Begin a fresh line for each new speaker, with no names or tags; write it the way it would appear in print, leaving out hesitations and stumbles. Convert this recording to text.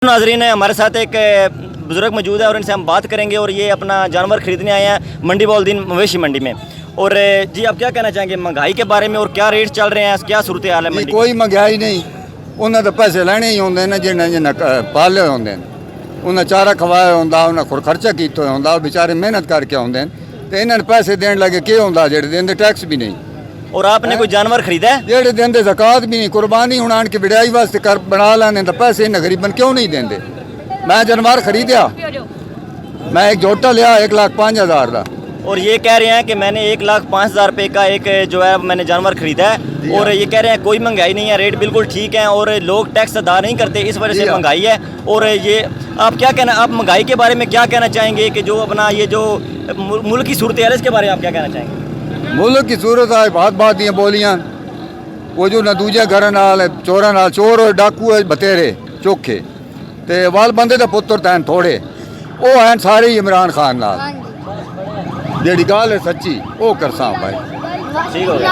नाजरीन है, हमारे साथ एक बुज़ुर्ग मौजूद है और इनसे हम बात करेंगे और ये अपना जानवर ख़रीदने आए हैं मंडी बॉलदीन मवेशी मंडी में। और जी आप क्या कहना चाहेंगे महंगाई के बारे में और क्या रेट चल रहे हैं, क्या सूरत हाल है मंडी?
कोई महंगाई नहीं, उन्हें तो पैसे लेने ही होंगे ना जिन्हें जिन्हें पाले होंगे, उन्हें चारा खवाया होंगे, उन्हें खुद खर्चा किया होंगे, बेचारे मेहनत करके होंगे तो इन्हें पैसे देने लगे क्या होंगे जेडे देंगे टैक्स भी नहीं।
और आपने कोई जानवर खरीदा है?
जेडे देंगे ज़कात भी नहीं, कुर्बानी हूँ आन के बिड़ाई वास्ते कर बना लेने तो पैसे इन्हें गरीबन क्यों नहीं देंगे। मैं जानवर खरीदा, मैं एक जोटा लिया 1,05,000 का।
और ये कह रहे हैं कि मैंने 1,05,000 रुपये का एक जो है मैंने जानवर खरीदा है और ये कह रहे हैं कोई महंगाई नहीं है, रेट बिल्कुल ठीक है और लोग टैक्स अदा नहीं करते, इस वजह से महंगाई है। और ये आप क्या कहना, आप महंगाई के बारे में क्या कहना चाहेंगे कि जो अपना ये जो मुल्क की सूरत है इसके बारे में आप क्या कहना चाहेंगे?
मुल्क की सूरत है बात दियाँ बोलियाँ, वो जो न दूजे घर नाल चोरा नाल चोर और डाकू है बतेरे चोखे ते वाल बंदे का पुत्र तैन थोड़े, वो हैं सारे ही इमरान खान नाल। जेड़ी गल है सच्ची वो करसा भाई।
ठीक हो गया।